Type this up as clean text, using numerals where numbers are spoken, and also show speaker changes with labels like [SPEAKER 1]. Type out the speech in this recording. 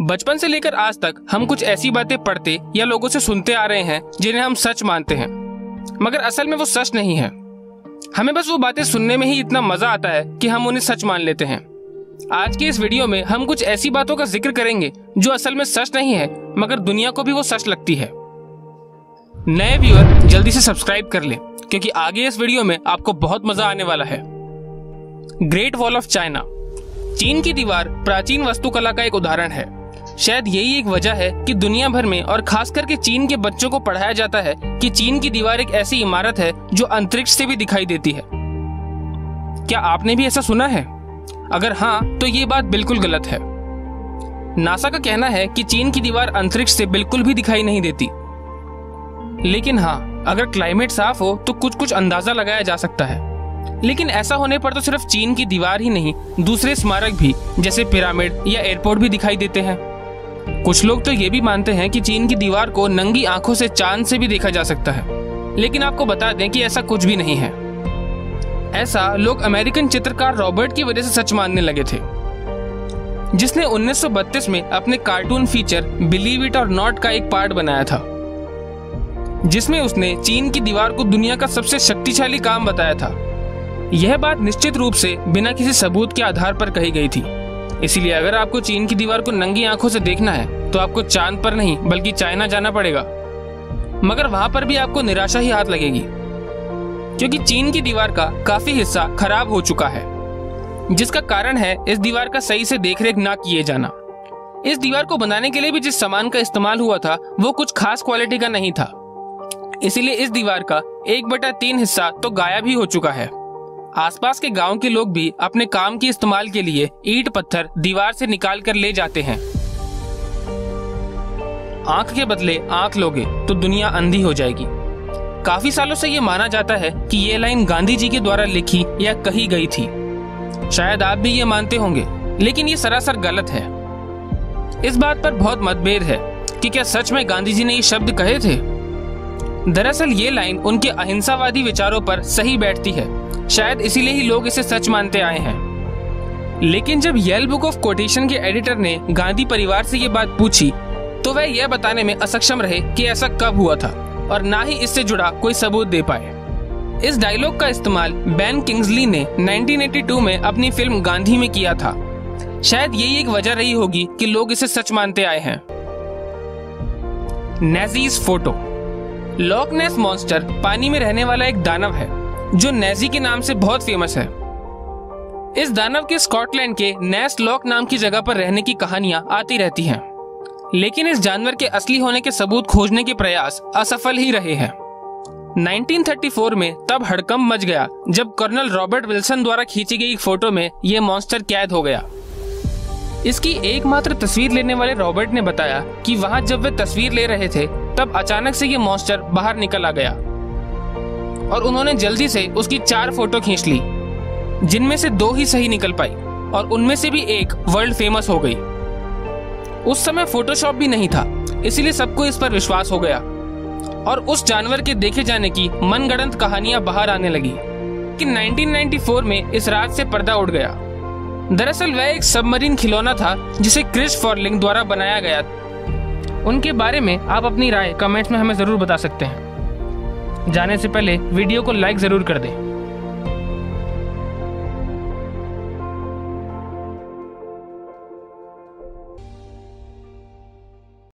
[SPEAKER 1] बचपन से लेकर आज तक हम कुछ ऐसी बातें पढ़ते या लोगों से सुनते आ रहे हैं जिन्हें हम सच मानते हैं, मगर असल में वो सच नहीं है। हमें बस वो बातें सुनने में ही इतना मजा आता है कि हम उन्हें सच मान लेते हैं। आज के इस वीडियो में हम कुछ ऐसी बातों का जिक्र करेंगे जो असल में सच नहीं है, मगर दुनिया को भी वो सच लगती है। नए व्यूअर जल्दी से सब्सक्राइब कर ले, क्योंकि आगे इस वीडियो में आपको बहुत मजा आने वाला है। ग्रेट वॉल ऑफ चाइना, चीन की दीवार प्राचीन वास्तुकला का एक उदाहरण है। शायद यही एक वजह है कि दुनिया भर में और खास करके चीन के बच्चों को पढ़ाया जाता है कि चीन की दीवार एक ऐसी इमारत है जो अंतरिक्ष से भी दिखाई देती है। क्या आपने भी ऐसा सुना है? अगर हाँ, तो ये बात बिल्कुल गलत है। नासा का कहना है कि चीन की दीवार अंतरिक्ष से बिल्कुल भी दिखाई नहीं देती। लेकिन हाँ, अगर क्लाइमेट साफ हो तो कुछ अंदाजा लगाया जा सकता है। लेकिन ऐसा होने पर तो सिर्फ चीन की दीवार ही नहीं, दूसरे स्मारक भी जैसे पिरामिड या एयरपोर्ट भी दिखाई देते हैं। कुछ लोग तो ये भी मानते हैं कि चीन की दीवार को नंगी आंखों से चांद से भी देखा जा सकता है। लेकिन आपको बता दें कि ऐसा कुछ भी नहीं है। ऐसा लोग अमेरिकन चित्रकार रॉबर्ट की वजह से सच मानने लगे थे, जिसने 1932 में अपने कार्टून फीचर बिलीव इट और नॉट का एक पार्ट बनाया था, जिसमें उसने चीन की दीवार को दुनिया का सबसे शक्तिशाली काम बताया था। यह बात निश्चित रूप से बिना किसी सबूत के आधार पर कही गई थी। इसलिए अगर आपको चीन की दीवार को नंगी आंखों से देखना है तो आपको चांद पर नहीं बल्कि चाइना जाना पड़ेगा। मगर वहां पर भी आपको निराशा ही हाथ लगेगी, क्योंकि चीन की दीवार का काफी हिस्सा खराब हो चुका है, जिसका कारण है इस दीवार का सही से देखरेख ना किए जाना। इस दीवार को बनाने के लिए भी जिस सामान का इस्तेमाल हुआ था वो कुछ खास क्वालिटी का नहीं था। इसीलिए इस दीवार का 1/3 हिस्सा तो गायब ही हो चुका है। आसपास के गांव के लोग भी अपने काम के इस्तेमाल के लिए ईंट पत्थर दीवार से निकाल कर ले जाते हैं। आंख के बदले आंख लोगे तो दुनिया अंधी हो जाएगी। काफी सालों से ये माना जाता है कि ये लाइन गांधी जी के द्वारा लिखी या कही गई थी। शायद आप भी ये मानते होंगे, लेकिन ये सरासर गलत है। इस बात पर बहुत मतभेद है कि क्या सच में गांधी जी ने ये शब्द कहे थे। दरअसल ये लाइन उनके अहिंसावादी विचारों पर सही बैठती है। शायद इसीलिए ही लोग इसे सच मानते आए हैं। लेकिन जब येल बुक ऑफ कोटेशन के एडिटर ने गांधी परिवार से ये बात पूछी तो वह यह बताने में असक्षम रहे कि ऐसा कब हुआ था, और ना ही इससे जुड़ा कोई सबूत दे पाए। इस डायलॉग का इस्तेमाल बेन किंग्सली ने 1982 में अपनी फिल्म गांधी में किया था। शायद यही एक वजह रही होगी कि लोग इसे सच मानते आए हैं। नेजीज फोटो। लॉक नेस मॉन्स्टर पानी में रहने वाला एक दानव है जो नेजी के नाम से बहुत फेमस है। इस दानव के स्कॉटलैंड के नेस लॉक नाम की जगह पर रहने की कहानियां आती रहती हैं, लेकिन इस जानवर के असली होने के सबूत खोजने के प्रयास असफल ही रहे हैं। 1934 में तब हड़कंप मच गया जब कर्नल रॉबर्ट विल्सन द्वारा खींची गई फोटो में यह मॉन्स्टर कैद हो गया। इसकी एकमात्र तस्वीर लेने वाले रॉबर्ट ने बताया कि वहां जब वे तस्वीर ले रहे थे तब अचानक से ये मॉन्स्टर बाहर निकल आ गया, और उन्होंने जल्दी से उसकी 4 फोटो खींच ली, जिनमें से 2 ही सही निकल पाई, और उनमें से भी एक वर्ल्ड फेमस हो गई। उस समय फोटोशॉप भी नहीं था, इसीलिए सबको इस पर विश्वास हो गया, और उस जानवर के देखे जाने की मनगढ़ंत कहानियां बाहर आने लगी। कि 1994 में इस राज से पर्दा उड़ गया। दरअसल वह एक सबमरीन खिलौना था जिसे क्रिस फॉर्लिंग द्वारा बनाया गया। उनके बारे में आप अपनी राय कमेंट्स में हमें जरूर बता सकते हैं। जाने से पहले वीडियो को लाइक जरूर कर दें।